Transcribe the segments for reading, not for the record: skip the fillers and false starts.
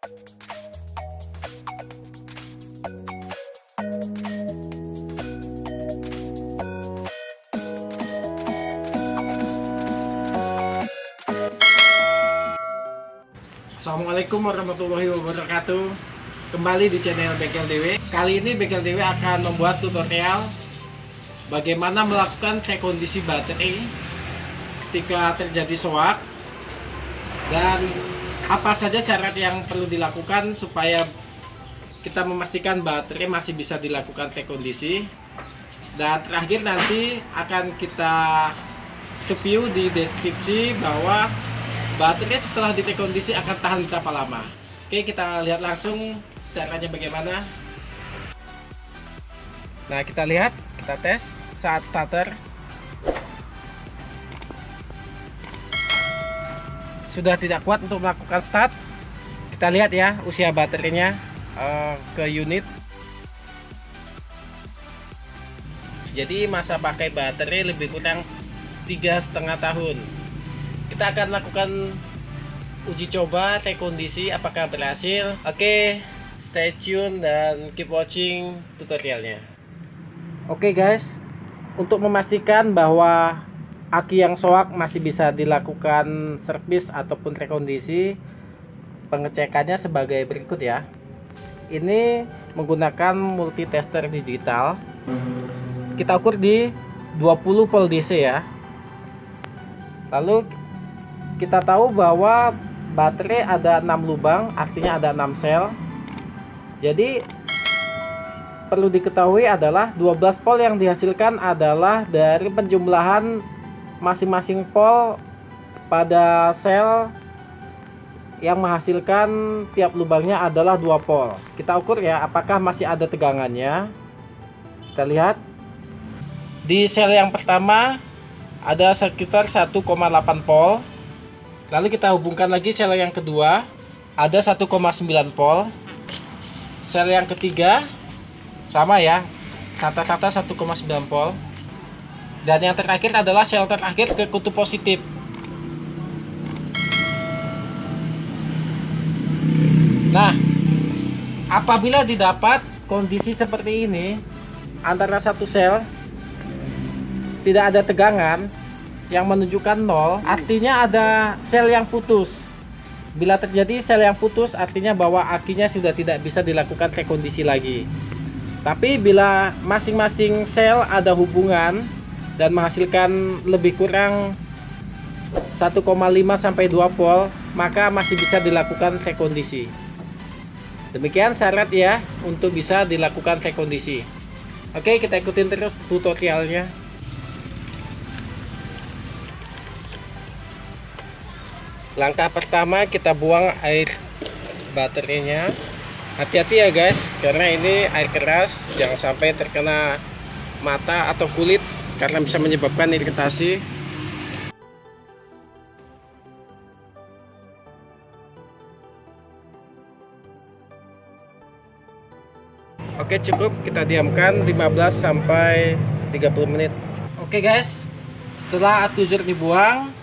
Assalamualaikum warahmatullahi wabarakatuh. Kembali di channel Bengkel DW. Kali ini Bengkel DW akan membuat tutorial bagaimana melakukan cek kondisi baterai ketika terjadi soak dan apa saja syarat yang perlu dilakukan supaya kita memastikan baterai masih bisa dilakukan cek kondisi. Dan terakhir nanti akan kita review di deskripsi bahwa baterai setelah dicek kondisi akan tahan berapa lama. Oke, kita lihat langsung caranya bagaimana. Nah, kita lihat, kita tes saat starter. Sudah tidak kuat untuk melakukan start. Kita lihat ya usia baterainya ke unit. Jadi masa pakai baterai lebih kurang 3,5 tahun. Kita akan lakukan uji coba cek kondisi apakah berhasil. Oke, stay tune dan keep watching tutorialnya. Oke guys, untuk memastikan bahwa aki yang soak masih bisa dilakukan servis ataupun rekondisi, pengecekannya sebagai berikut ya. Ini menggunakan multitester digital. Kita ukur di 20 volt DC ya. Lalu kita tahu bahwa baterai ada 6 lubang, artinya ada 6 sel. Jadi perlu diketahui adalah 12 volt yang dihasilkan adalah dari penjumlahan masing-masing volt pada sel yang menghasilkan tiap lubangnya adalah 2 volt. Kita ukur ya apakah masih ada tegangannya. Kita lihat di sel yang pertama ada sekitar 1,8 volt. Lalu kita hubungkan lagi sel yang kedua, ada 1,9 volt. Sel yang ketiga sama ya, rata-rata 1,9 volt. Dan yang terakhir adalah sel terakhir ke kutub positif. Nah, apabila didapat kondisi seperti ini, antara satu sel tidak ada tegangan yang menunjukkan 0, artinya ada sel yang putus. Bila terjadi sel yang putus, artinya bahwa akinya sudah tidak bisa dilakukan rekondisi lagi. Tapi bila masing-masing sel ada hubungan dan menghasilkan lebih kurang 1,5 sampai 2 volt, maka masih bisa dilakukan rekondisi. Demikian syarat ya untuk bisa dilakukan rekondisi. Oke, kita ikutin terus tutorialnya. Langkah pertama, kita buang air baterainya. Hati-hati ya guys, karena ini air keras, jangan sampai terkena mata atau kulit karena bisa menyebabkan iritasi. Oke, cukup kita diamkan 15 sampai 30 menit. Oke guys, setelah akuzur dibuang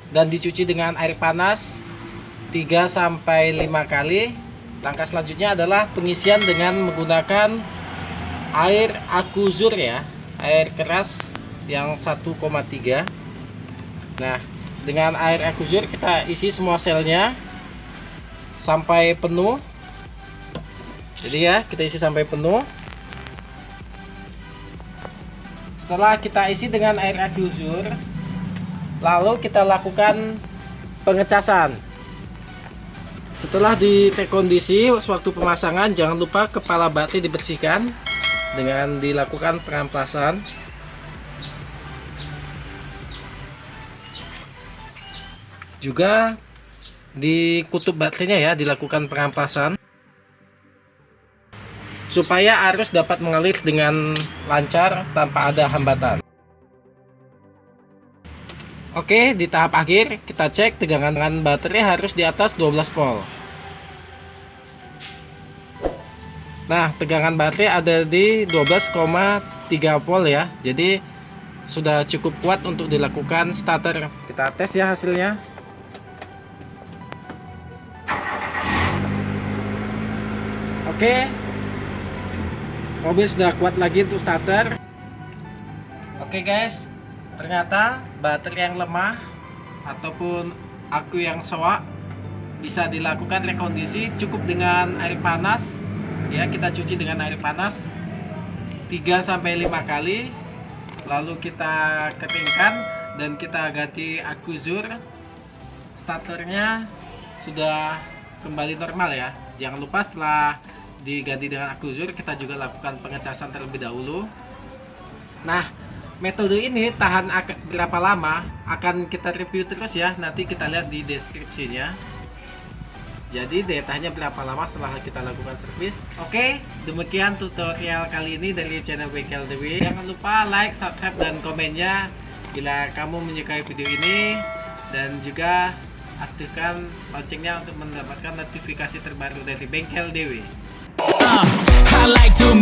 dan dicuci dengan air panas 3-5 kali. Langkah selanjutnya adalah pengisian dengan menggunakan air akuzur ya, air keras yang 1,3. Nah, dengan air akuzur kita isi semua selnya sampai penuh. Jadi ya, kita isi sampai penuh. Setelah kita isi dengan air akuzur, lalu kita lakukan pengecasan. Setelah dicek kondisi waktu pemasangan, jangan lupa kepala baterai dibersihkan dengan dilakukan pengamplasan. Juga di kutub baterainya ya dilakukan pengamplasan supaya arus dapat mengalir dengan lancar tanpa ada hambatan. Oke, di tahap akhir kita cek tegangan baterai harus di atas 12 volt. Nah, tegangan baterai ada di 12,3 volt ya. Jadi sudah cukup kuat untuk dilakukan starter. Kita tes ya hasilnya. Oke, mobil sudah kuat lagi untuk starter. Oke guys, ternyata baterai yang lemah ataupun aku yang soak bisa dilakukan rekondisi cukup dengan air panas. Ya, kita cuci dengan air panas 3-5 kali, lalu kita keringkan dan kita ganti akuzur. Starternya sudah kembali normal ya. Jangan lupa setelah diganti dengan akuzur kita juga lakukan pengecasan terlebih dahulu. Nah, metode ini tahan berapa lama akan kita review terus ya, nanti kita lihat di deskripsinya. Jadi daya tahannya berapa lama setelah kita lakukan servis. Oke, demikian tutorial kali ini dari channel Bengkel DW. Jangan lupa like, subscribe, dan komennya bila kamu menyukai video ini, dan juga aktifkan loncengnya untuk mendapatkan notifikasi terbaru dari Bengkel DW. I like to